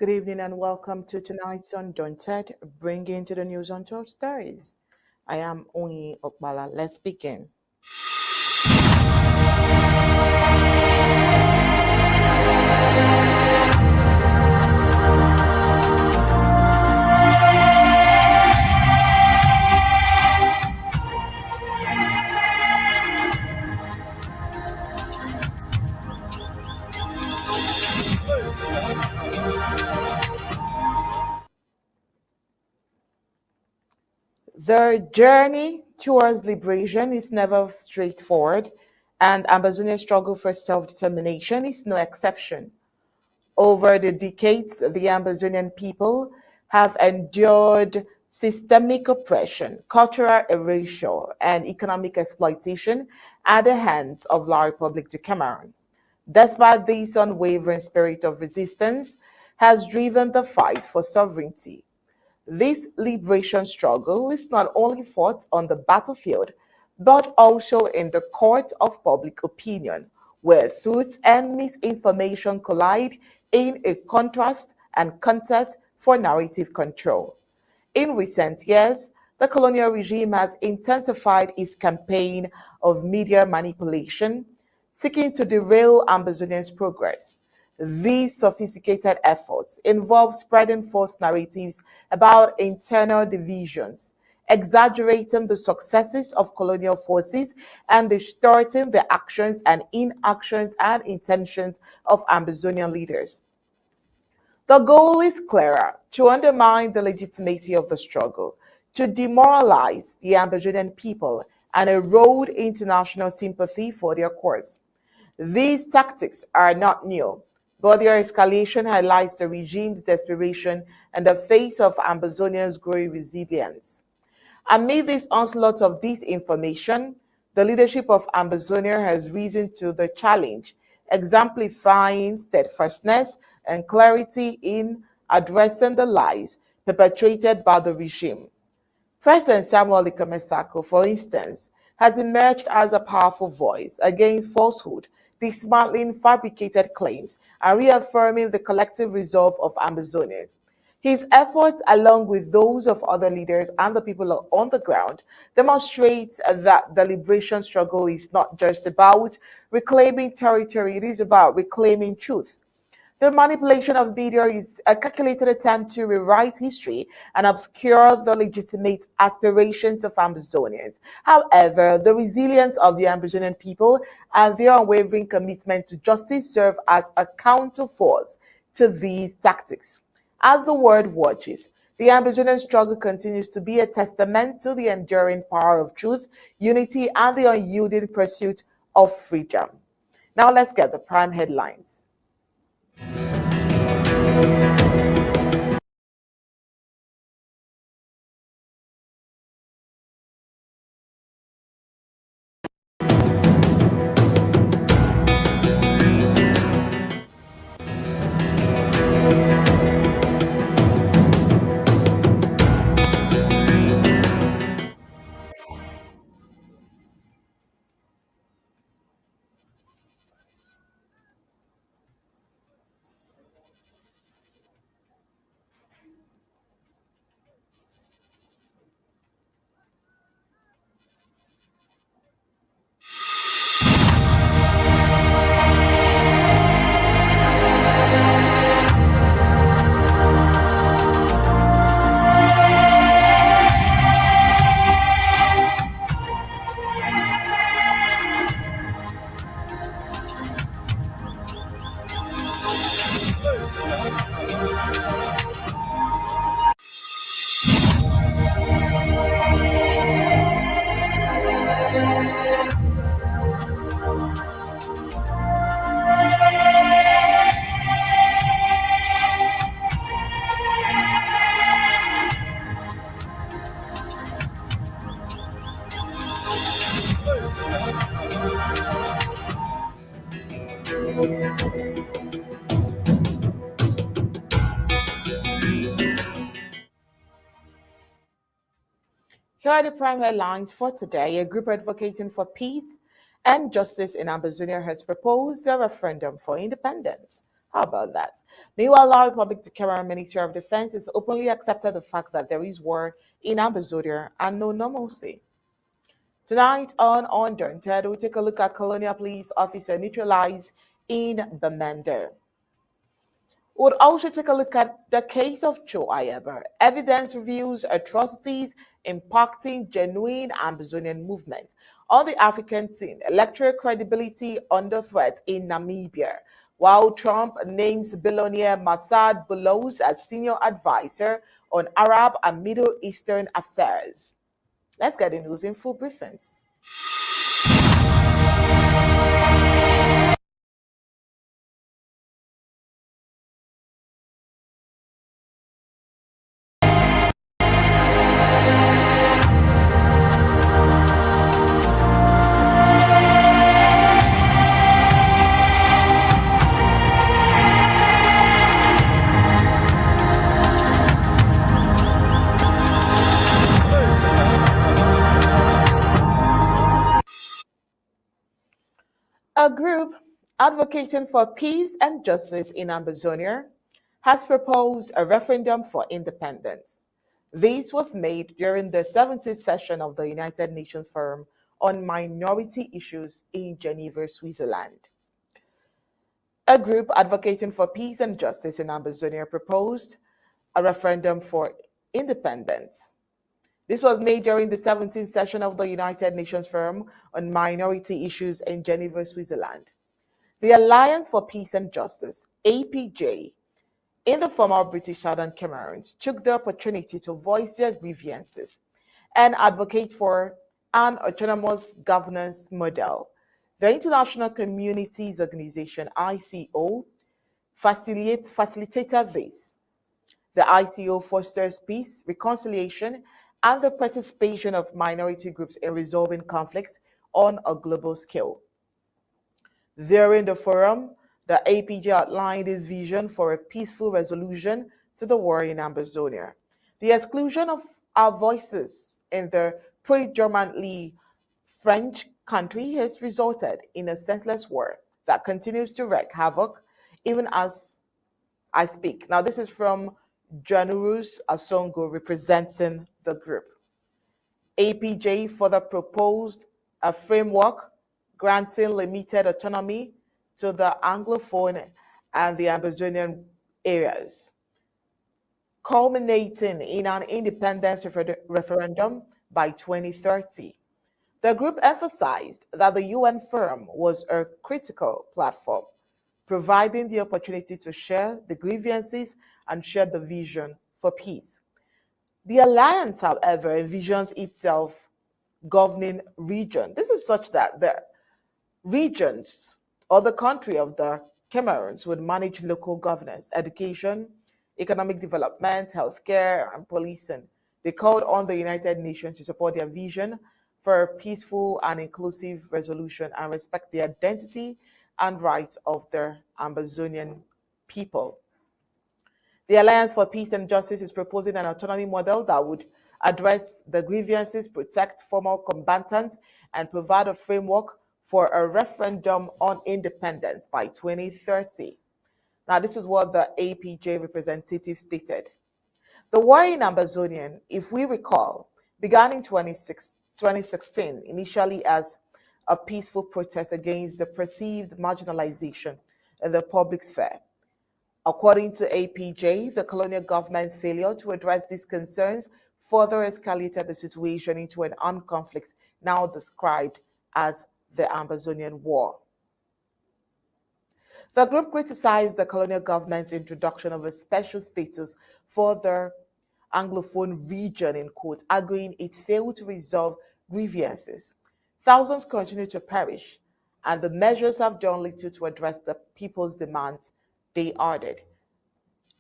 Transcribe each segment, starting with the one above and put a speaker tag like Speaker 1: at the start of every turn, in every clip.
Speaker 1: Good evening and welcome to tonight's Undaunted, bringing to the news untold stories. I am Onyi Okbala. Let's begin. The journey towards liberation is never straightforward, and Ambazonian struggle for self-determination is no exception. Over the decades, the Ambazonian people have endured systemic oppression, cultural erasure, and economic exploitation at the hands of La Republique du Cameroon. Despite this unwavering spirit of resistance has driven the fight for sovereignty. This liberation struggle is not only fought on the battlefield, but also in the court of public opinion, where truth and misinformation collide in a contrast and contest for narrative control. In recent years, the colonial regime has intensified its campaign of media manipulation, seeking to derail Ambazonians' progress. These sophisticated efforts involve spreading false narratives about internal divisions, exaggerating the successes of colonial forces, and distorting the actions and inactions and intentions of Ambazonian leaders. The goal is clearer: to undermine the legitimacy of the struggle, to demoralize the Ambazonian people, and erode international sympathy for their cause. These tactics are not new, but their escalation highlights the regime's desperation in the face of Ambazonians' growing resilience. Amid this onslaught of disinformation, the leadership of Ambazonia has risen to the challenge, exemplifying steadfastness and clarity in addressing the lies perpetrated by the regime. President Samuel Sako, for instance, has emerged as a powerful voice against falsehood, dismantling fabricated claims and reaffirming the collective resolve of Ambazonians. His efforts, along with those of other leaders and the people on the ground, demonstrate that the liberation struggle is not just about reclaiming territory, it is about reclaiming truth. The manipulation of media is a calculated attempt to rewrite history and obscure the legitimate aspirations of Ambazonians. However, the resilience of the Ambazonian people and their unwavering commitment to justice serve as a counterforce to these tactics. As the world watches, the Ambazonian struggle continues to be a testament to the enduring power of truth, unity, and the unyielding pursuit of freedom. Now let's get the prime headlines. Here are the prime headlines for today. A group advocating for peace and justice in Ambazonia has proposed a referendum for independence. How about that? Meanwhile, La Republic to Cameroon Ministry of Defense has openly accepted the fact that there is war in Ambazonia and no normalcy. Tonight on Undaunted, we take a look at Colonial Police Officer Neutralized in Bamenda. We'll also take a look at the case of Cho Ayaba. Evidence reveals atrocities impacting genuine Ambazonian movement. On the African scene, electoral credibility under threat in Namibia, while Trump names billionaire Massad Boulos as senior advisor on Arab and Middle Eastern affairs. Let's get the news in full briefings. A group advocating for peace and justice in Ambazonia has proposed a referendum for independence. This was made during the 17th session of the United Nations Forum on Minority Issues in Geneva, Switzerland. A group advocating for peace and justice in Ambazonia proposed a referendum for independence. This was made during the 17th session of the United Nations Forum on Minority Issues in Geneva, Switzerland. The Alliance for Peace and Justice, APJ, in the former British Southern Cameroons, took the opportunity to voice their grievances and advocate for an autonomous governance model. The International Communities Organization, ICO, facilitated this. The ICO fosters peace, reconciliation, and the participation of minority groups in resolving conflicts on a global scale. During the forum, the APJ outlined its vision for a peaceful resolution to the war in Ambazonia. The exclusion of our voices in the predominantly French country has resulted in a senseless war that continues to wreak havoc even as I speak. Now, this is from Janurus Asongo representing the group. APJ further proposed a framework granting limited autonomy to the Anglophone and the Ambazonian areas, culminating in an independence referendum by 2030. The group emphasized that the UN Forum was a critical platform, providing the opportunity to share the grievances and share the vision for peace. The alliance, however, envisions itself governing region. This is such that the regions or the country of the Cameroons would manage local governance, education, economic development, healthcare, and policing. They called on the United Nations to support their vision for a peaceful and inclusive resolution and respect the identity and rights of the Ambazonian people. The Alliance for Peace and Justice is proposing an autonomy model that would address the grievances, protect former combatants, and provide a framework for a referendum on independence by 2030. Now, this is what the APJ representative stated. The war in Ambazonian, if we recall, began in 2016, initially as a peaceful protest against the perceived marginalization in the public sphere. According to APJ, the colonial government's failure to address these concerns further escalated the situation into an armed conflict now described as the Ambazonian War. The group criticized the colonial government's introduction of a special status for the Anglophone region, in quote, arguing it failed to resolve grievances. Thousands continue to perish, and the measures have done little to address the people's demands, they added.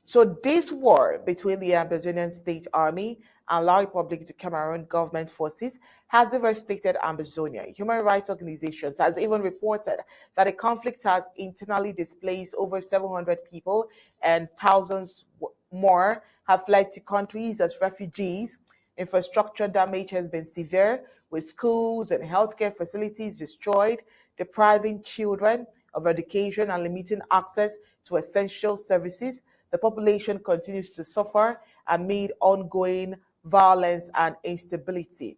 Speaker 1: So this war between the Ambazonian State Army and La Republic de Cameroon government forces has devastated Ambazonia. Human rights organizations has even reported that the conflict has internally displaced over 700 people and thousands more have fled to countries as refugees. Infrastructure damage has been severe, with schools and healthcare facilities destroyed, depriving children of education and limiting access to essential services, the population continues to suffer amid ongoing violence and instability.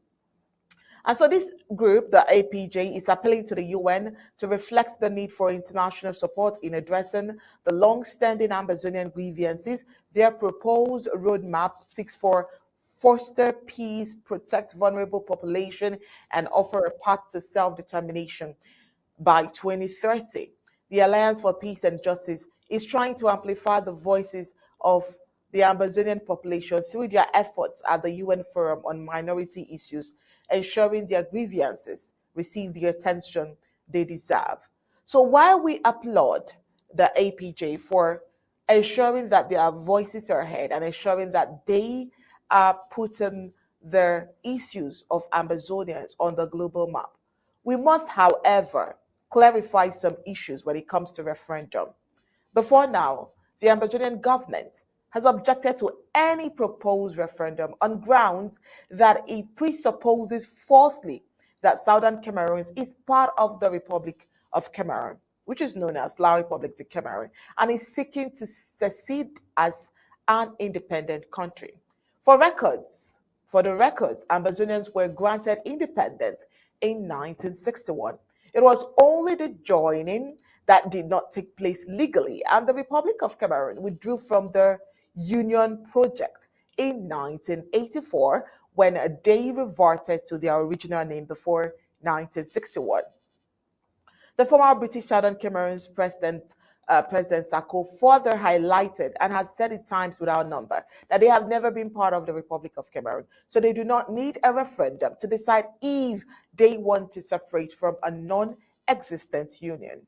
Speaker 1: And so this group, the APJ, is appealing to the UN to reflect the need for international support in addressing the long-standing Ambazonian grievances. Their proposed roadmap seeks for foster peace, protect vulnerable population, and offer a path to self-determination by 2030. The Alliance for Peace and Justice is trying to amplify the voices of the Amazonian population through their efforts at the UN Forum on Minority Issues, ensuring their grievances receive the attention they deserve. So while we applaud the APJ for ensuring that their voices are heard and ensuring that they are putting the issues of Amazonians on the global map, we must, however, clarify some issues when it comes to referendum. Before now, the Ambazonian government has objected to any proposed referendum on grounds that it presupposes falsely that Southern Cameroon is part of the Republic of Cameroon, which is known as La République de Cameroon, and is seeking to secede as an independent country. For the records, Ambazonians were granted independence in 1961. It was only the joining that did not take place legally, and the Republic of Cameroon withdrew from the Union project in 1984 when they reverted to their original name before 1961. The former British Southern Cameroon's President Sako further highlighted and has said it times without number that they have never been part of the Republic of Cameroon. So they do not need a referendum to decide if they want to separate from a non-existent union.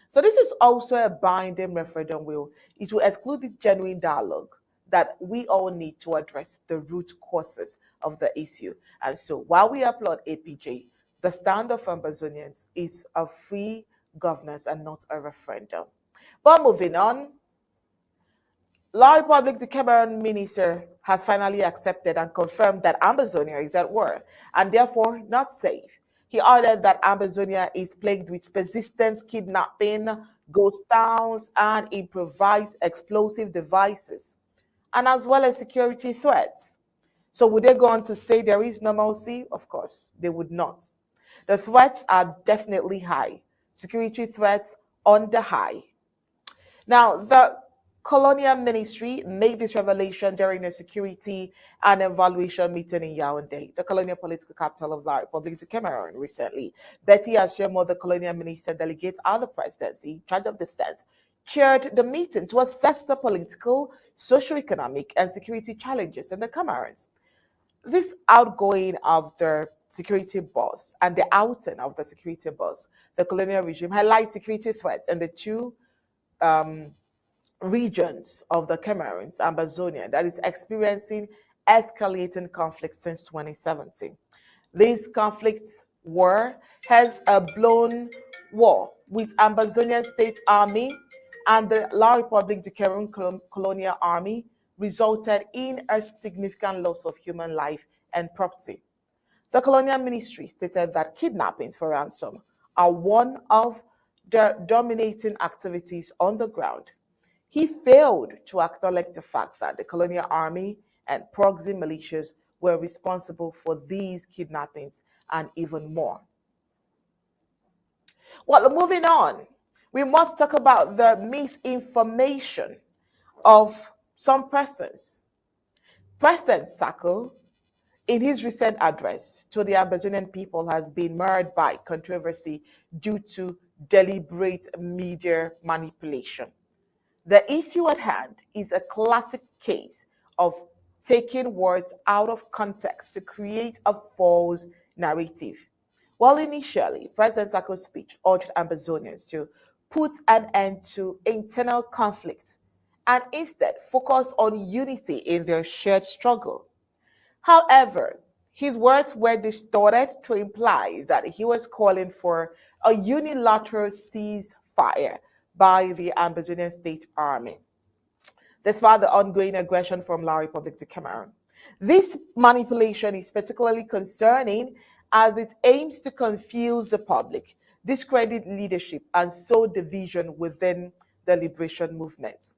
Speaker 1: So this is also a binding referendum will. It will exclude the genuine dialogue that we all need to address the root causes of the issue. And so while we applaud APJ, the stand of Ambazonians is a free governance and not a referendum. But moving on, La République de Cameroon minister has finally accepted and confirmed that Ambazonia is at war and therefore not safe. He added that Ambazonia is plagued with persistent kidnapping, ghost towns, and improvised explosive devices, and as well as security threats. So would they go on to say there is normalcy? Of course, they would not. The threats are definitely high. Security threats on the high. Now, the Colonial Ministry made this revelation during a security and evaluation meeting in Yaoundé, the colonial political capital of La République of Cameroon, recently. Betty Ashomo, the Colonial Minister delegate at the presidency, in charge of defense, chaired the meeting to assess the political, socio-economic, and security challenges in the Cameroons. This outgoing of the security boss and the outing of the security boss, the colonial regime, highlights security threats in the two regions of the Cameroons, Ambazonia, that is experiencing escalating conflict since 2017. These conflicts has a blown war with Ambazonian State Army and the La République de Cameroon Colonial Army resulted in a significant loss of human life and property. The Colonial Ministry stated that kidnappings for ransom are one of the dominating activities on the ground. He failed to acknowledge the fact that the colonial army and proxy militias were responsible for these kidnappings and even more. Well, moving on, we must talk about the misinformation of some persons. President Sako, in his recent address to the Ambazonian people, has been marred by controversy due to deliberate media manipulation. The issue at hand is a classic case of taking words out of context to create a false narrative. While initially, President Sako's speech urged Ambazonians to put an end to internal conflict and instead focus on unity in their shared struggle. However, his words were distorted to imply that he was calling for a unilateral ceasefire by the Ambazonian State Army, despite the ongoing aggression from La République de Cameroon. This manipulation is particularly concerning as it aims to confuse the public, discredit leadership, and sow division within the liberation movement.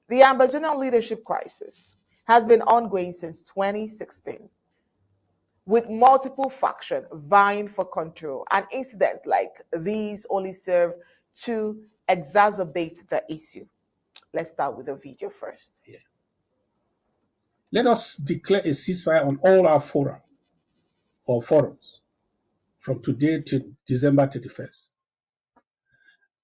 Speaker 1: The Ambazonian leadership crisis has been ongoing since 2016, with multiple factions vying for control, and incidents like these only serve to exacerbate the issue. Let's start with the video first.
Speaker 2: Yeah. Let us declare a ceasefire on all our forums from today to December 31st.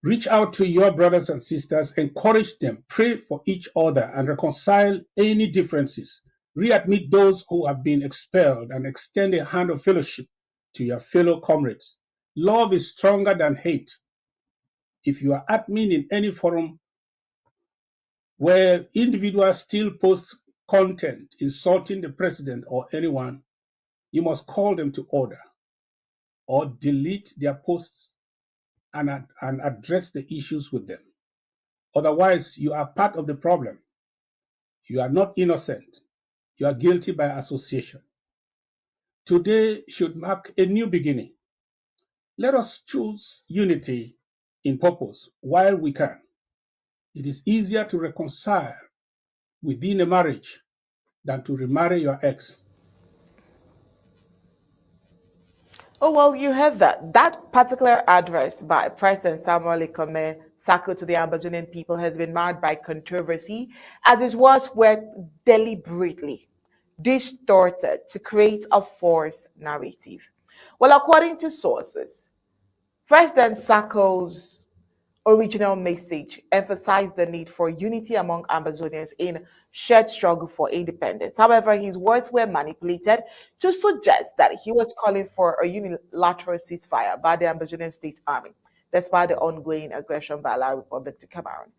Speaker 2: Reach out to your brothers and sisters, encourage them, pray for each other, and reconcile any differences. Readmit those who have been expelled and extend a hand of fellowship to your fellow comrades. Love is stronger than hate. If you are admin in any forum where individuals still post content insulting the president or anyone, you must call them to order or delete their posts and address the issues with them. Otherwise, you are part of the problem. You are not innocent. You are guilty by association. Today should mark a new beginning. Let us choose unity in purpose while we can. It is easier to reconcile within a marriage than to remarry your ex.
Speaker 1: Oh, well, you heard that. That particular address by President Samuel Ikome Sako to the Ambazonian people has been marred by controversy, as his words were deliberately distorted to create a false narrative. Well, according to sources, President Sako's original message emphasized the need for unity among Ambazonians in shared struggle for independence. However, his words were manipulated to suggest that he was calling for a unilateral ceasefire by the Ambazonian State Army, despite the ongoing aggression by La Republic to Cameroon.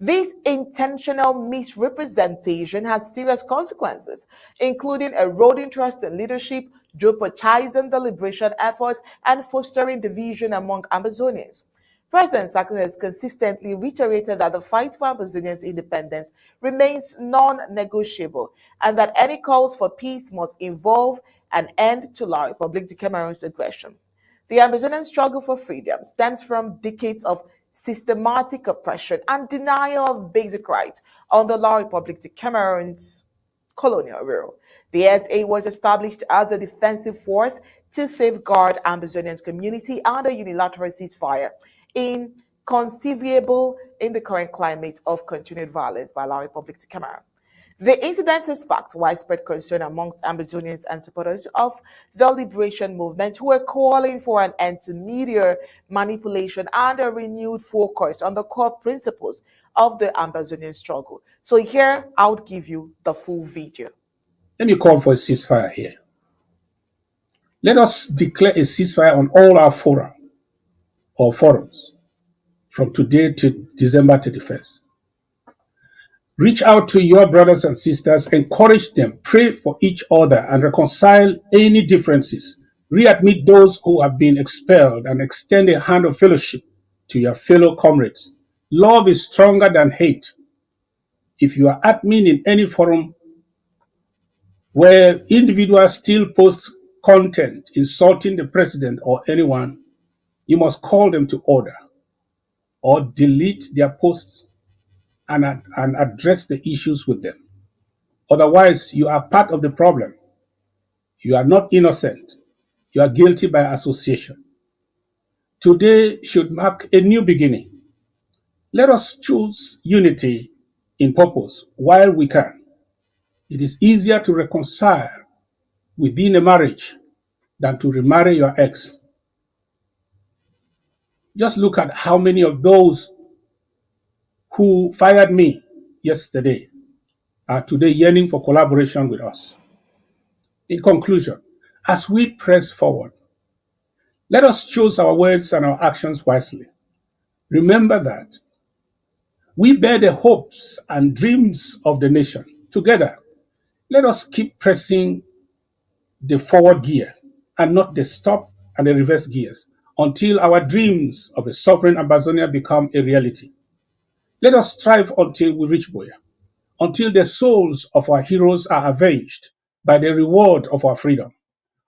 Speaker 1: This intentional misrepresentation has serious consequences, including eroding trust in leadership, jeopardizing the liberation efforts, and fostering division among Ambazonians. President Sako has consistently reiterated that the fight for Ambazonians' independence remains non-negotiable and that any calls for peace must involve an end to La République du Cameroon's aggression. The Ambazonian struggle for freedom stems from decades of systematic oppression and denial of basic rights under La République du Cameroon's colonial rule. The SA was established as a defensive force to safeguard Ambazonians' community under unilateral ceasefire, inconceivable in the current climate of continued violence by La République du Cameroon. The incident has sparked widespread concern amongst Ambazonians and supporters of the liberation movement who are calling for an end to media manipulation and a renewed focus on the core principles of the Ambazonian struggle. So here, I would give you the full video.
Speaker 2: Let me call for a ceasefire here. Let us declare a ceasefire on all our forums from today to December 31st. Reach out to your brothers and sisters, encourage them, pray for each other, and reconcile any differences. Readmit those who have been expelled and extend a hand of fellowship to your fellow comrades. Love is stronger than hate. If you are admin in any forum where individuals still post content insulting the president or anyone, you must call them to order or delete their posts and address the issues with them. Otherwise, you are part of the problem. You are not innocent. You are guilty by association. Today should mark a new beginning. Let us choose unity in purpose while we can. It is easier to reconcile within a marriage than to remarry your ex. Just look at how many of those who fired me yesterday are today yearning for collaboration with us. In conclusion, as we press forward, let us choose our words and our actions wisely. Remember that we bear the hopes and dreams of the nation. Together, let us keep pressing the forward gear and not the stop and the reverse gears until our dreams of a sovereign Ambazonia become a reality. Let us strive until we reach Boya, until the souls of our heroes are avenged by the reward of our freedom,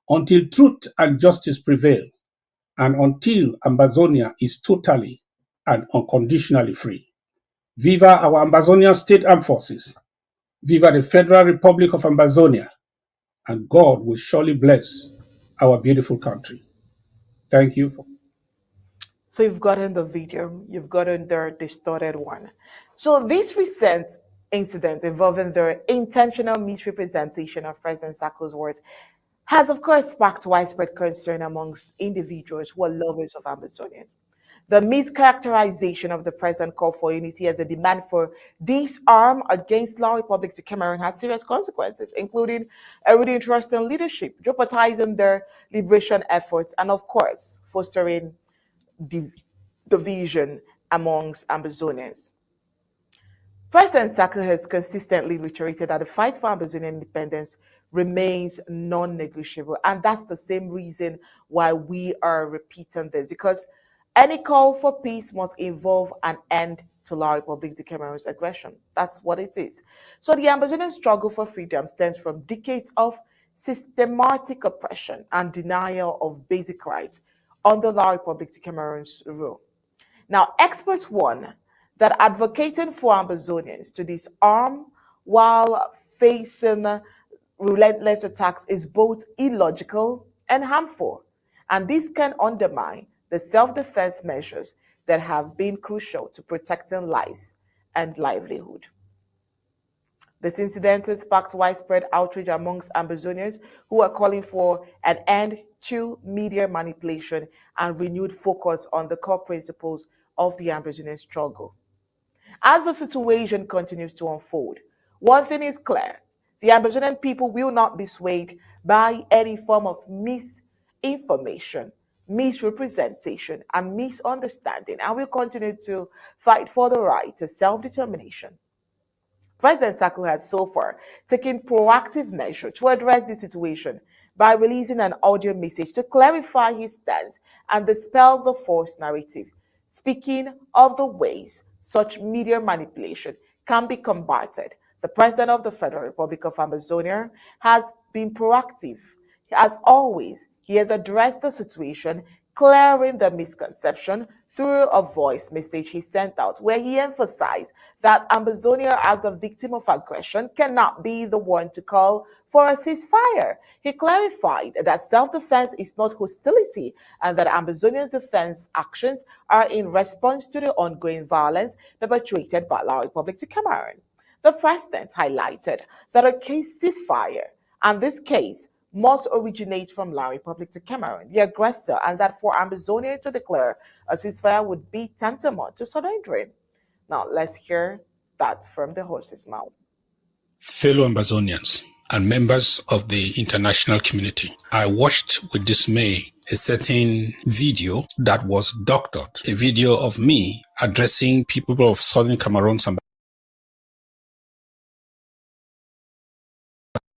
Speaker 2: until truth and justice prevail, and until Ambazonia is totally and unconditionally free. Viva our Ambazonian state armed forces. Viva the Federal Republic of Ambazonia. And God will surely bless our beautiful country. Thank you.
Speaker 1: So you've gotten the video, you've gotten the distorted one. So this recent incident involving the intentional misrepresentation of President Sako's words has, of course, sparked widespread concern amongst individuals who are lovers of Ambazonians. The mischaracterization of the president call for unity as a demand for disarm against La Republic to Cameroon has serious consequences, including eroding trust in leadership, jeopardizing their liberation efforts, and, of course, fostering division amongst Ambazonians. President Sako has consistently reiterated that the fight for Ambazonian independence remains non-negotiable, and that's the same reason why we are repeating this, because any call for peace must involve an end to La Republique de Cameroon's aggression. That's what it is. So the Ambazonian struggle for freedom stems from decades of systematic oppression and denial of basic rights under La Republique de Cameroon's rule. Now, experts warn that advocating for Ambazonians to disarm while facing relentless attacks is both illogical and harmful, and this can undermine the self-defense measures that have been crucial to protecting lives and livelihood. This incident has sparked widespread outrage amongst Ambazonians who are calling for an end to media manipulation and renewed focus on the core principles of the Ambazonian struggle. As the situation continues to unfold, one thing is clear: the Ambazonian people will not be swayed by any form of misinformation, misrepresentation, and misunderstanding, and will continue to fight for the right to self-determination. President Sako has so far taken proactive measures to address the situation by releasing an audio message to clarify his stance and dispel the false narrative, speaking of the ways such media manipulation can be combated. The President of the Federal Republic of Amazonia has been proactive. As always, he has addressed the situation, clearing the misconception through a voice message he sent out, where he emphasized that Amazonia, as a victim of aggression, cannot be the one to call for a ceasefire. He clarified that self-defense is not hostility and that Amazonia's defense actions are in response to the ongoing violence perpetrated by La Republic to Cameroon. The president highlighted that a ceasefire, and this case, must originate from La Republic to Cameroon, the aggressor, and that for Amazonia to declare a ceasefire would be tantamount to surrendering. Now, let's hear that from the horse's mouth.
Speaker 3: Fellow Ambazonians and members of the international community, I watched with dismay a certain video that was doctored, a video of me addressing people of Southern Cameroon's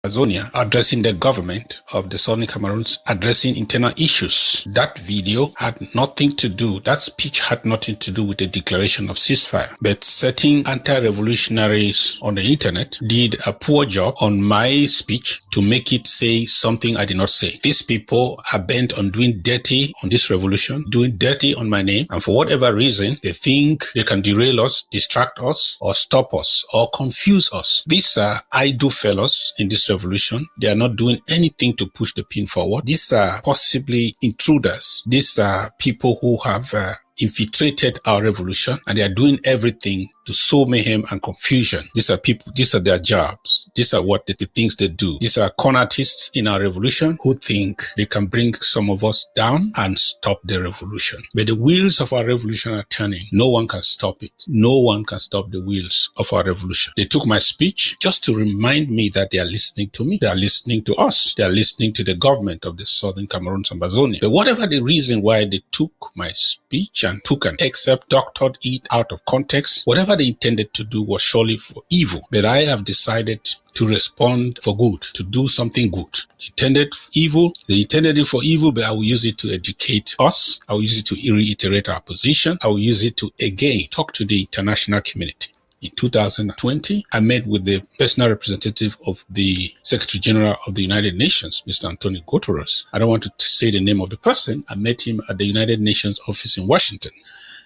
Speaker 3: Amazonia, addressing the government of the Southern Cameroons, addressing internal issues. That video had nothing to do, that speech had nothing to do with the declaration of ceasefire. But certain anti-revolutionaries on the internet did a poor job on my speech to make it say something I did not say. These people are bent on doing dirty on this revolution, doing dirty on my name, and for whatever reason, they think they can derail us, distract us, or stop us, or confuse us. These are idle fellows in this revolution. They are not doing anything to push the pin forward. These are possibly intruders. These are people who have infiltrated our revolution, and they are doing everything to sow mayhem and confusion. These are people, these are their jobs. These are what the things they do. These are con artists in our revolution who think they can bring some of us down and stop the revolution. But the wheels of our revolution are turning. No one can stop it. No one can stop the wheels of our revolution. They took my speech just to remind me that they are listening to me. They are listening to us. They are listening to the government of the Southern Cameroons and Ambazonia. But whatever the reason why they took my speech and took an excerpt, doctored it out of context, whatever they intended to do was surely for evil. But I have decided to respond for good, to do something good. They intended it for evil, but I will use it to educate us. I will use it to reiterate our position. I will use it to, again, talk to the international community. In 2020, I met with the personal representative of the Secretary General of the United Nations, Mr. Antonio Guterres. I don't want to say the name of the person. I met him at the United Nations office in Washington.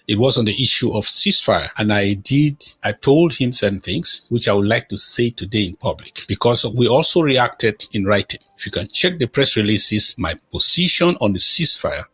Speaker 3: It was on the issue of ceasefire. And I told him certain things, which I would like to say today in public, because we also reacted in writing. If you can check the press releases, my position on the ceasefire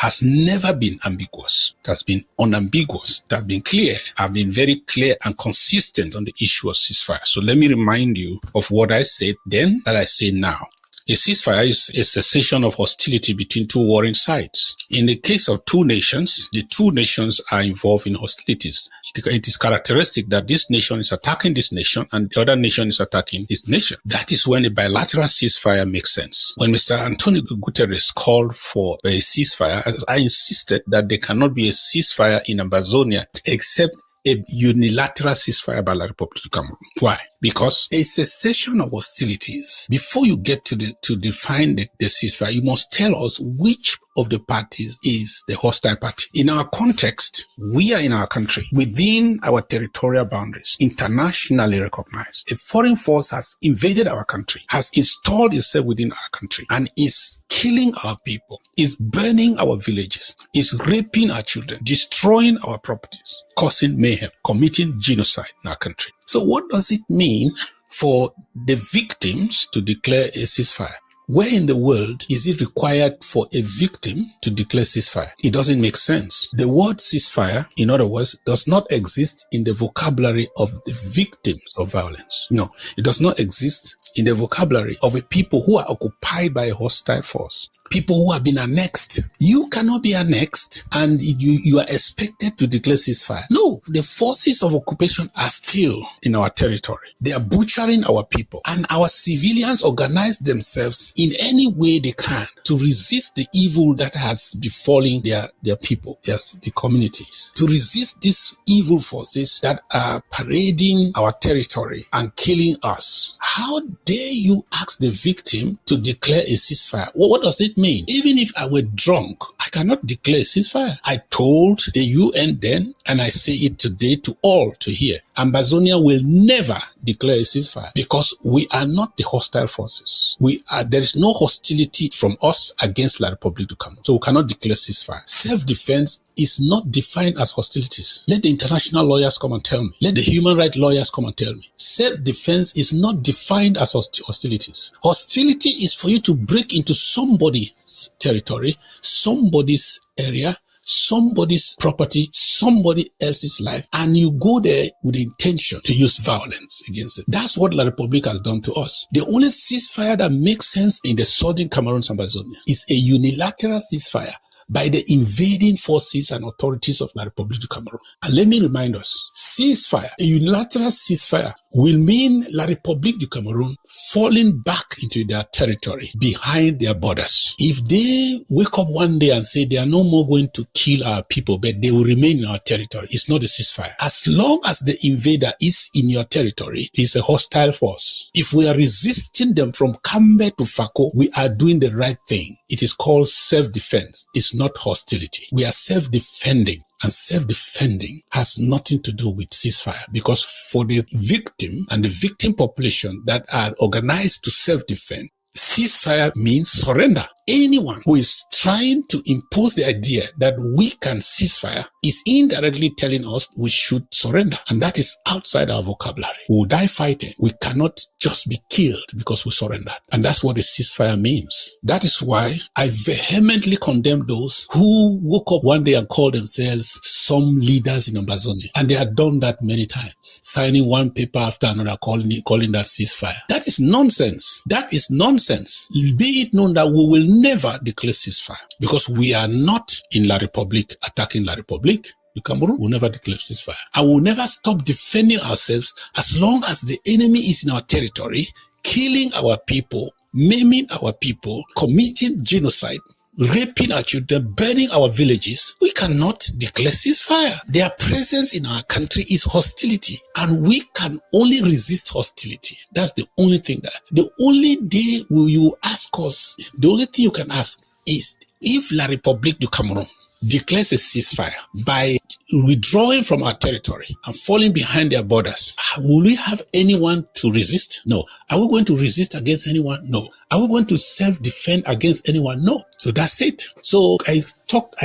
Speaker 3: has never been ambiguous. It has been unambiguous. It has been clear. I've been very clear and consistent on the issue of ceasefire. So let me remind you of what I said then that I say now. A ceasefire is a cessation of hostility between two warring sides. In the case of two nations, the two nations are involved in hostilities. It is characteristic that this nation is attacking this nation and the other nation is attacking this nation. That is when a bilateral ceasefire makes sense. When Mr. Antonio Guterres called for a ceasefire, I insisted that there cannot be a ceasefire in Ambazonia except a unilateral ceasefire by the Republic of Cameroon. Why? Because a cessation of hostilities, before you get to define the ceasefire, you must tell us which of the parties is the hostile party. In our context, we are in our country, within our territorial boundaries, internationally recognized. A foreign force has invaded our country, has installed itself within our country, and is killing our people, is burning our villages, is raping our children, destroying our properties, causing mayhem, committing genocide in our country. So what does it mean for the victims to declare a ceasefire? Where in the world is it required for a victim to declare ceasefire? It doesn't make sense. The word ceasefire, in other words, does not exist in the vocabulary of the victims of violence. No, it does not exist in the vocabulary of a people who are occupied by a hostile force. People who have been annexed. You cannot be annexed and you are expected to declare ceasefire. No, the forces of occupation are still in our territory. They are butchering our people, and our civilians organize themselves in any way they can to resist the evil that has befallen their people, the communities, to resist these evil forces that are parading our territory and killing us. How dare you ask the victim to declare a ceasefire? What does it mean? Even if I were drunk, I cannot declare a ceasefire. I told the UN then, and I say it today to all to hear, Ambazonia will never declare a ceasefire because we are not the hostile forces. There is no hostility from us against La République du Cameroun. So we cannot declare ceasefire. Self-defense is not defined as hostilities. Let the international lawyers come and tell me. Let the human rights lawyers come and tell me. Self-defense is not defined as hostilities. Hostility is for you to break into somebody's territory, somebody's area, somebody's property, somebody else's life, and you go there with the intention to use violence against it. That's what La République has done to us. The only ceasefire that makes sense in the southern Cameroon, Ambazonia, is a unilateral ceasefire by the invading forces and authorities of La République du Cameroun. And let me remind us, ceasefire, a unilateral ceasefire, will mean La République du Cameroun falling back into their territory behind their borders. If they wake up one day and say they are no more going to kill our people, but they will remain in our territory, it's not a ceasefire. As long as the invader is in your territory, it's a hostile force. If we are resisting them from Kambe to Sako, we are doing the right thing. It is called self-defense. It's not hostility. We are self-defending, and self-defending has nothing to do with ceasefire, because for the victim and the victim population that are organized to self-defend, ceasefire means surrender. Anyone who is trying to impose the idea that we can ceasefire is indirectly telling us we should surrender. And that is outside our vocabulary. We will die fighting. We cannot just be killed because we surrendered. And that's what a ceasefire means. That is why I vehemently condemn those who woke up one day and called themselves some leaders in Ambazonia. And they had done that many times, signing one paper after another, calling that ceasefire. That is nonsense. That is nonsense. Be it known that we will never declare ceasefire, because we are not in La République attacking La République. The Cameroon will never declare ceasefire. And we'll never stop defending ourselves as long as the enemy is in our territory, killing our people, maiming our people, committing genocide, raping our children, burning our villages. We cannot declare ceasefire. Their presence in our country is hostility, and we can only resist hostility. That's the only thing the only day will you ask us, the only thing you can ask is if La République du Cameroun declares a ceasefire by withdrawing from our territory and falling behind their borders, will we have anyone to resist? No. Are we going to resist against anyone? No. Are we going to self-defend against anyone? No. So that's it. So I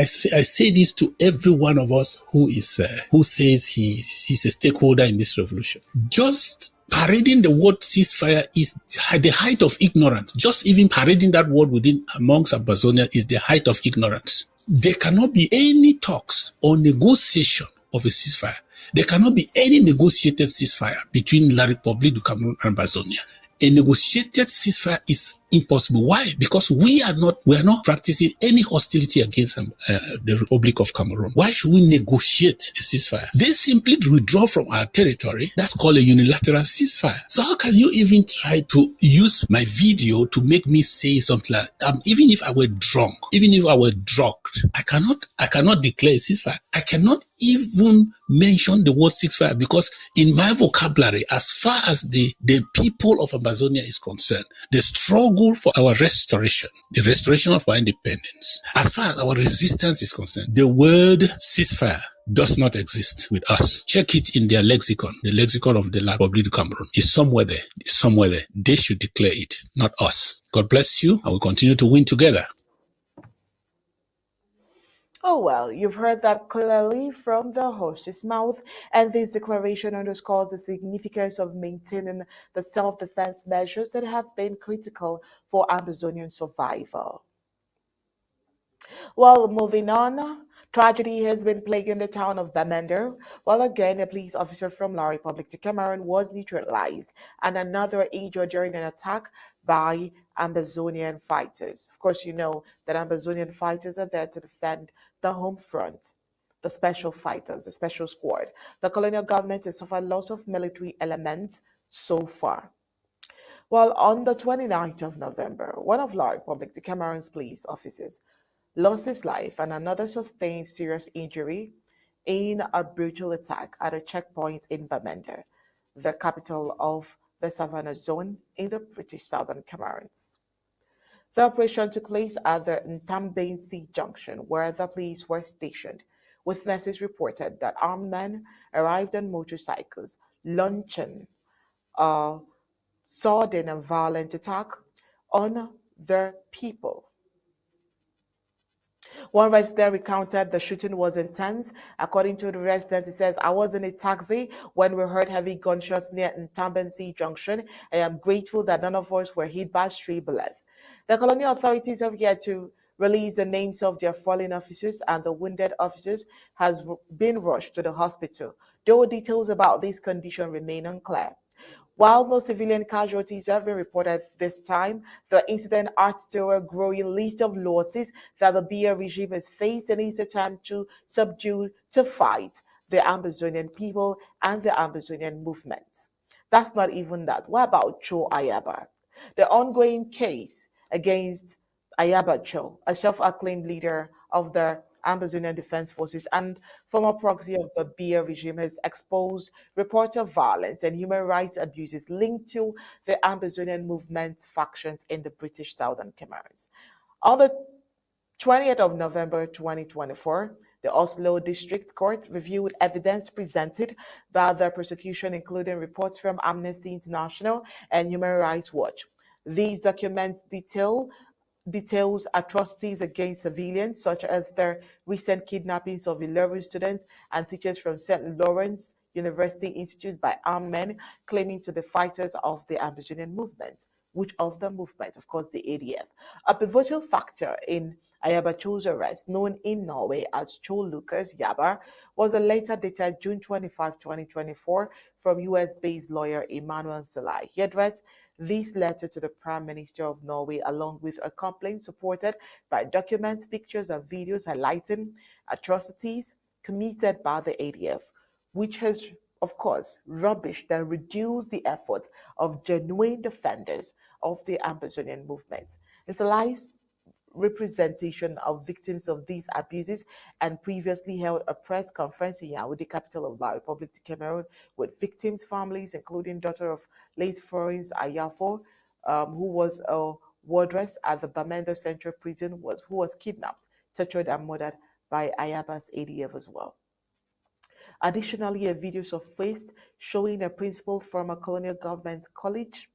Speaker 3: say this to every one of us who says he's a stakeholder in this revolution. Just parading the word ceasefire is the height of ignorance. Just even parading that word amongst Ambazonians is the height of ignorance. There cannot be any talks or negotiation of a ceasefire. There cannot be any negotiated ceasefire between La République du Cameroun and Ambazonia. A negotiated ceasefire is impossible. Why? Because we are not practicing any hostility against the Republic of Cameroon. Why should we negotiate a ceasefire? They simply withdraw from our territory. That's called a unilateral ceasefire. So how can you even try to use my video to make me say something like, even if I were drunk, even if I were drugged, I cannot declare a ceasefire. I cannot even mention the word ceasefire because in my vocabulary, as far as the people of Amazonia is concerned, the struggle for our restoration, the restoration of our independence, as far as our resistance is concerned, the word ceasefire does not exist with us. Check it in their lexicon. The lexicon of the La République du Cameroun is somewhere there. It's somewhere there. They should declare it, not us. God bless you, and we continue to win together.
Speaker 1: Oh, well, you've heard that clearly from the host's mouth, and this declaration underscores the significance of maintaining the self-defense measures that have been critical for Ambazonian survival. Well, moving on, tragedy has been plaguing the town of Bamenda, while again a police officer from La République du Cameroun was neutralized and another injured during an attack by Ambazonian fighters. Of course, you know that Ambazonian fighters are there to defend the home front, the special fighters, the special squad. The colonial government has suffered loss of military elements so far. Well, on the 29th of November, one of La République du Cameroun's police officers lost his life and another sustained serious injury in a brutal attack at a checkpoint in Bamenda, the capital of the Savannah Zone in the British Southern Cameroons. The operation took place at the Ntambane Junction, where the police were stationed. Witnesses reported that armed men arrived on motorcycles, launching a sudden and violent attack on their people. One resident recounted the shooting was intense. According to the resident, he says, I was in a taxi when we heard heavy gunshots near Ntambane Junction. I am grateful that none of us were hit by stray bullets. The colonial authorities have yet to release the names of their fallen officers, and the wounded officers has been rushed to the hospital, though details about this condition remain unclear. While no civilian casualties have been reported this time, the incident adds to a growing list of losses that the Biya regime has faced in its attempt to fight the Ambazonian people and the Ambazonian movement. That's not even that. What about Cho Ayaba? The ongoing case against Ayaba Cho, a self-acclaimed leader of the Ambazonian Defense Forces and former proxy of the Biya regime, has exposed reports of violence and human rights abuses linked to the Ambazonian movement factions in the British Southern Cameroons. On the 20th of November 2024, the Oslo District Court reviewed evidence presented by the prosecution, including reports from Amnesty International and Human Rights Watch. These documents details atrocities against civilians, such as the recent kidnappings of 11 students and teachers from St. Lawrence University Institute by armed men claiming to be fighters of the Ambazonian movement. Which of the movement? Of course, the ADF. A pivotal factor in Ayaba Cho's arrest, known in Norway as Cho Lucas Yaba, was a letter dated June 25, 2024 from US-based lawyer Emmanuel Salai. He addressed this letter to the Prime Minister of Norway along with a complaint supported by documents, pictures, and videos highlighting atrocities committed by the ADF, which has, of course, rubbished and reduced the efforts of genuine defenders of the Ambazonian movement. It's a Salai's representation of victims of these abuses and previously held a press conference in Yaoundé, the capital of La République du Cameroun, with victims' families, including daughter of late Florence Ayafo, who was a wardress at the Bamenda Central Prison, who was kidnapped, tortured, and murdered by Ayaba's ADF as well. Additionally, a video surfaced showing a principal from a colonial government college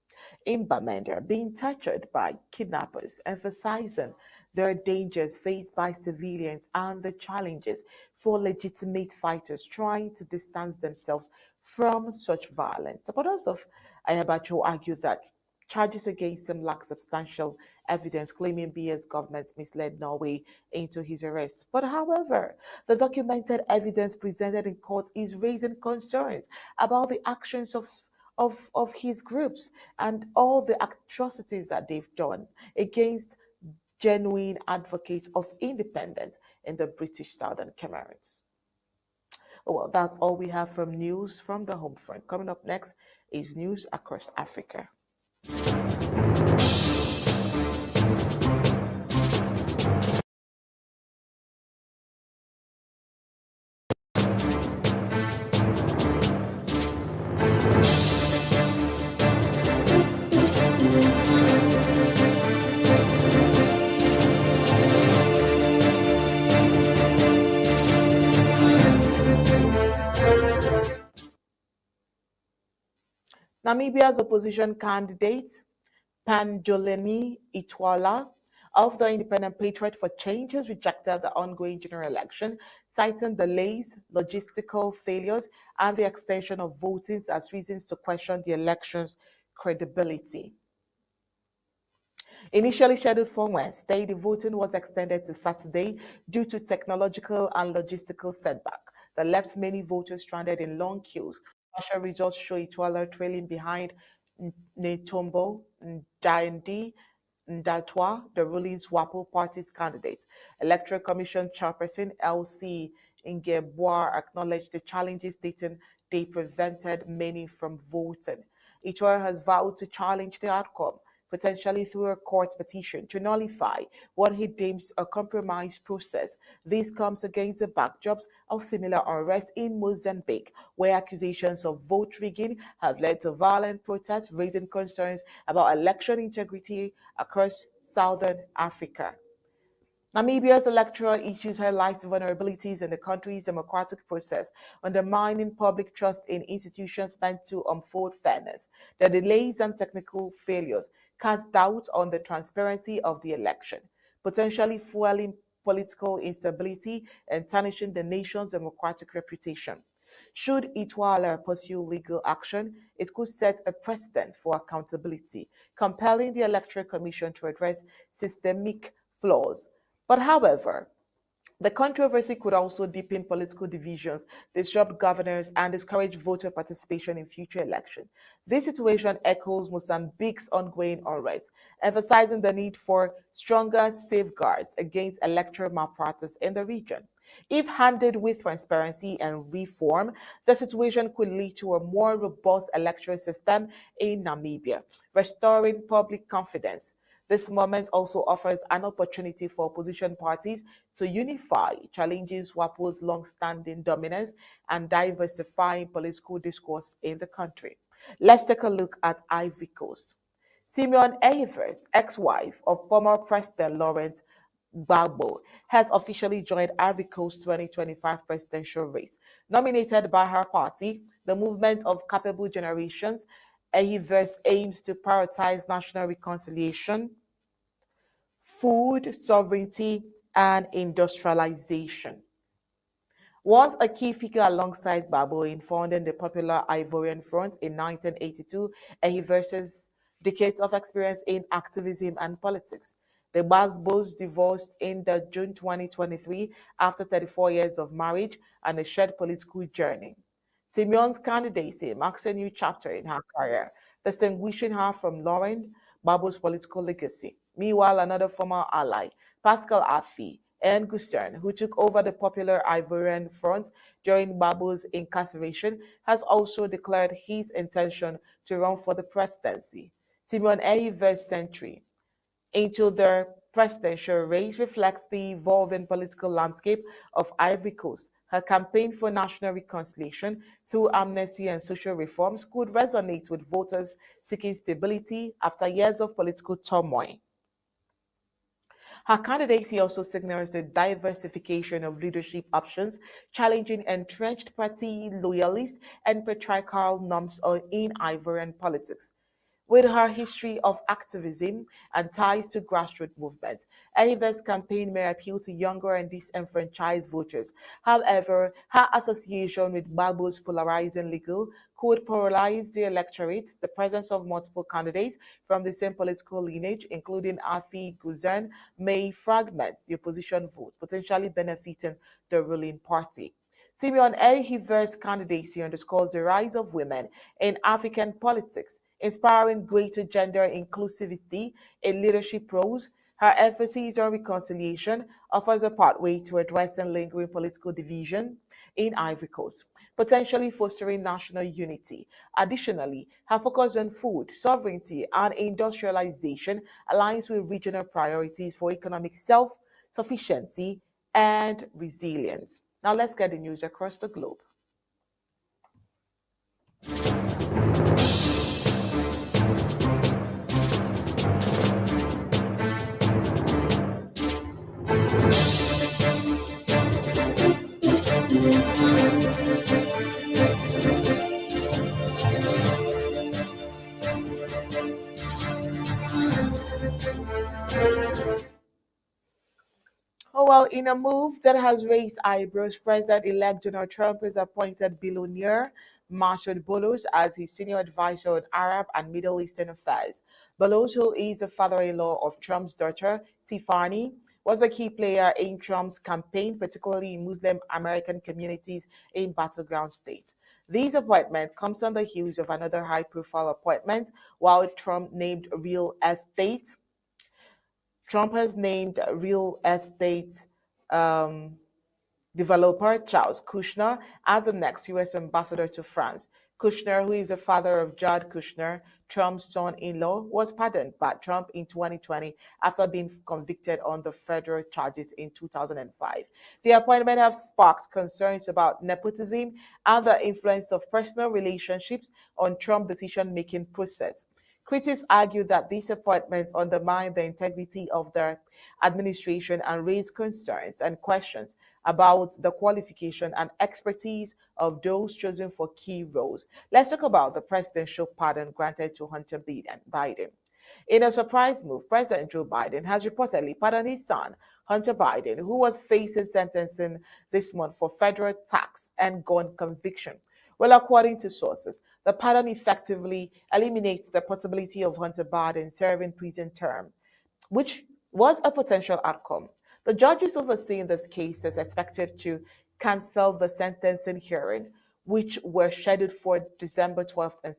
Speaker 1: in Bamenda being tortured by kidnappers, emphasizing their dangers faced by civilians and the challenges for legitimate fighters trying to distance themselves from such violence. Supporters of Ayaba Cho argue that charges against him lack substantial evidence, claiming BS government misled Norway into his arrest. But however, the documented evidence presented in court is raising concerns about the actions of his groups and all the atrocities that they've done against genuine advocates of independence in the British Southern Cameroons. Well, that's all we have from news from the home front. Coming up next is news across Africa. Namibia's opposition candidate, Pandoleni Itwala, of the Independent Patriot for Change, has rejected the ongoing general election, citing delays, logistical failures, and the extension of voting as reasons to question the election's credibility. Initially scheduled for Wednesday, the voting was extended to Saturday due to technological and logistical setback that left many voters stranded in long queues. Partial results show Itwala trailing behind Netombo Ndandi Ndatwa, the ruling SWAPO party's candidate. Electoral Commission Chairperson LC Ingeboa acknowledged the challenges, stating they prevented many from voting. Itwala has vowed to challenge the outcome, potentially through a court petition, to nullify what he deems a compromise process. This comes against the backdrops of similar arrests in Mozambique, where accusations of vote rigging have led to violent protests, raising concerns about election integrity across southern Africa. Namibia's electoral issues highlight vulnerabilities in the country's democratic process, undermining public trust in institutions meant to uphold fairness. The delays and technical failures cast doubt on the transparency of the election, potentially fueling political instability and tarnishing the nation's democratic reputation. Should Itwala pursue legal action, it could set a precedent for accountability, compelling the Electoral Commission to address systemic flaws. But however, the controversy could also deepen political divisions, disrupt governance, and discourage voter participation in future elections. This situation echoes Mozambique's ongoing unrest, emphasizing the need for stronger safeguards against electoral malpractice in the region. If handled with transparency and reform, the situation could lead to a more robust electoral system in Namibia, restoring public confidence. This moment also offers an opportunity for opposition parties to unify, challenging SWAPO's long-standing dominance and diversifying political discourse in the country. Let's take a look at Ivory Coast. Simeon Evers, ex-wife of former President Laurent Gbagbo, has officially joined Ivory Coast's 2025 presidential race. Nominated by her party, the Movement of Capable Generations, Evers aims to prioritize national reconciliation, food sovereignty, and industrialization. Once a key figure alongside Gbagbo in founding the popular Ivorian Front in 1982, Evers' decades of experience in activism and politics. The Gbagbo's divorced in the June 2023 after 34 years of marriage and a shared political journey. Simeon's candidacy marks a new chapter in her career, distinguishing her from Laurent Gbagbo's political legacy. Meanwhile, another former ally, Pascal Affi and Gusern, who took over the popular Ivorian Front during Gbagbo's incarceration, has also declared his intention to run for the presidency. Simon Evers' entry into the presidential race reflects the evolving political landscape of Ivory Coast. Her campaign for national reconciliation through amnesty and social reforms could resonate with voters seeking stability after years of political turmoil. Her candidacy also signals the diversification of leadership options, challenging entrenched party loyalists and patriarchal norms in Ivorian politics. With her history of activism and ties to grassroots movements, Elivet's campaign may appeal to younger and disenfranchised voters. However, her association with Gbagbo's polarizing legal could polarize the electorate. The presence of multiple candidates from the same political lineage, including Afi Guzern, may fragment the opposition vote, potentially benefiting the ruling party. Simeon Hiver's candidacy underscores the rise of women in African politics, inspiring greater gender inclusivity in leadership roles. Her emphasis on reconciliation offers a pathway to addressing lingering political division in Ivory Coast, potentially fostering national unity. Additionally, her focus on food, sovereignty, and industrialization aligns with regional priorities for economic self sufficiency and resilience. Now let's get the news across the globe. Oh, well, in a move that has raised eyebrows, President-elect Donald Trump has appointed billionaire Masoud Boulos as his senior advisor on Arab and Middle Eastern affairs. Boulos, who is the father-in-law of Trump's daughter, Tiffany, was a key player in Trump's campaign, particularly in Muslim American communities in battleground states. This appointment comes on the heels of another high-profile appointment, while Trump has named real estate um, developer Charles Kushner as the next U.S. ambassador to France. Kushner, who is the father of Jared Kushner, Trump's son-in-law, was pardoned by Trump in 2020 after being convicted on the federal charges in 2005. The appointment has sparked concerns about nepotism and the influence of personal relationships on Trump's decision-making process. Critics argue that these appointments undermine the integrity of their administration and raise concerns and questions about the qualification and expertise of those chosen for key roles. Let's talk about the presidential pardon granted to Hunter Biden. In a surprise move, President Joe Biden has reportedly pardoned his son, Hunter Biden, who was facing sentencing this month for federal tax and gun conviction. Well, according to sources, the pardon effectively eliminates the possibility of Hunter Biden serving prison term, which was a potential outcome. The judges overseeing this case is expected to cancel the sentencing hearing, which were scheduled for December 12th and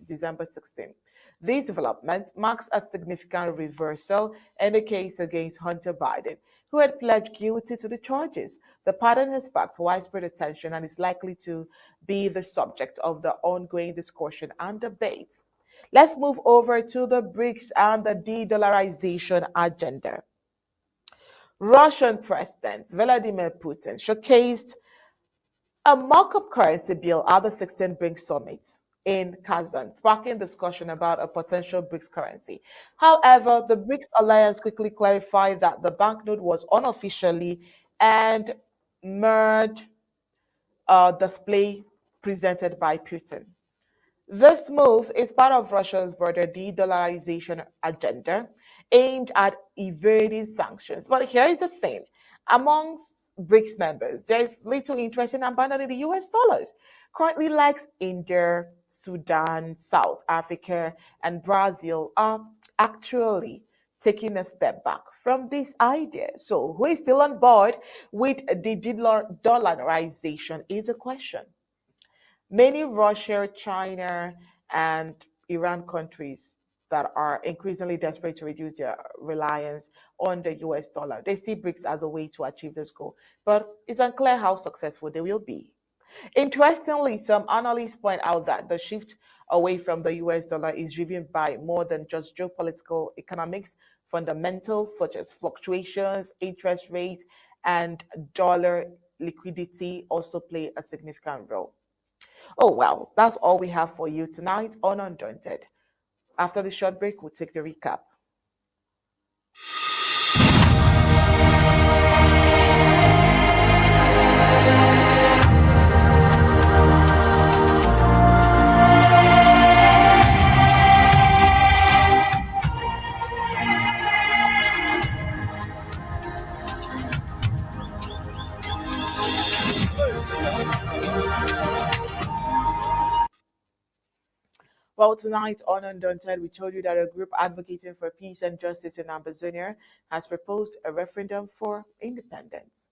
Speaker 1: December 16th. This development marks a significant reversal in the case against Hunter Biden, who had pled guilty to the charges. The pardon has sparked widespread attention and is likely to be the subject of the ongoing discussion and debate. Let's move over to the BRICS and the de-dollarization agenda. Russian President Vladimir Putin showcased a mock-up currency bill at the 16th BRICS summit in Kazan, sparking discussion about a potential BRICS currency. However, the BRICS alliance quickly clarified that the banknote was unofficially and mirrored display presented by Putin. This move is part of Russia's broader de-dollarization agenda aimed at evading sanctions. But here is the thing. Amongst BRICS members, there is little interest in abandoning the US dollars. Currently, like India, Sudan, South Africa, and Brazil are actually taking a step back from this idea. So, who is still on board with the de-dollarization is a question. Many Russia, China, and Iran countries that are increasingly desperate to reduce their reliance on the US dollar. They see BRICS as a way to achieve this goal, but it's unclear how successful they will be. Interestingly, some analysts point out that the shift away from the US dollar is driven by more than just geopolitical economics. Fundamentals such as fluctuations, interest rates, and dollar liquidity also play a significant role. Oh, well, that's all we have for you tonight on Undaunted. After this short break, we'll take the recap. Well, tonight on Undaunted, we told you that a group advocating for peace and justice in Ambazonia has proposed a referendum for independence.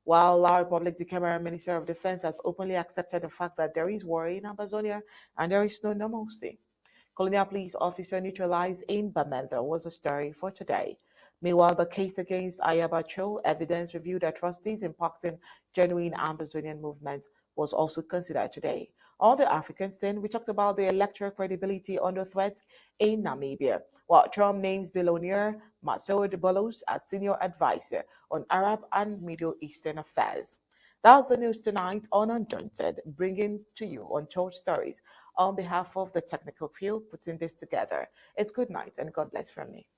Speaker 1: While our Republic, the Cameroon Minister of Defense, has openly accepted the fact that there is war in Ambazonia and there is no normalcy. Colonial police officer neutralized in Bamenda was the story for today. Meanwhile, the case against Ayaba Cho, evidence reviewed atrocities impacting genuine Ambazonian movement, was also considered today. On the African scene, we talked about the electoral credibility under threat in Namibia, while Trump names billionaire Masoud Bolos as senior advisor on Arab and Middle Eastern affairs. That's the news tonight on Undaunted, bringing to you untold stories. On behalf of the technical crew putting this together, it's good night and God bless from me.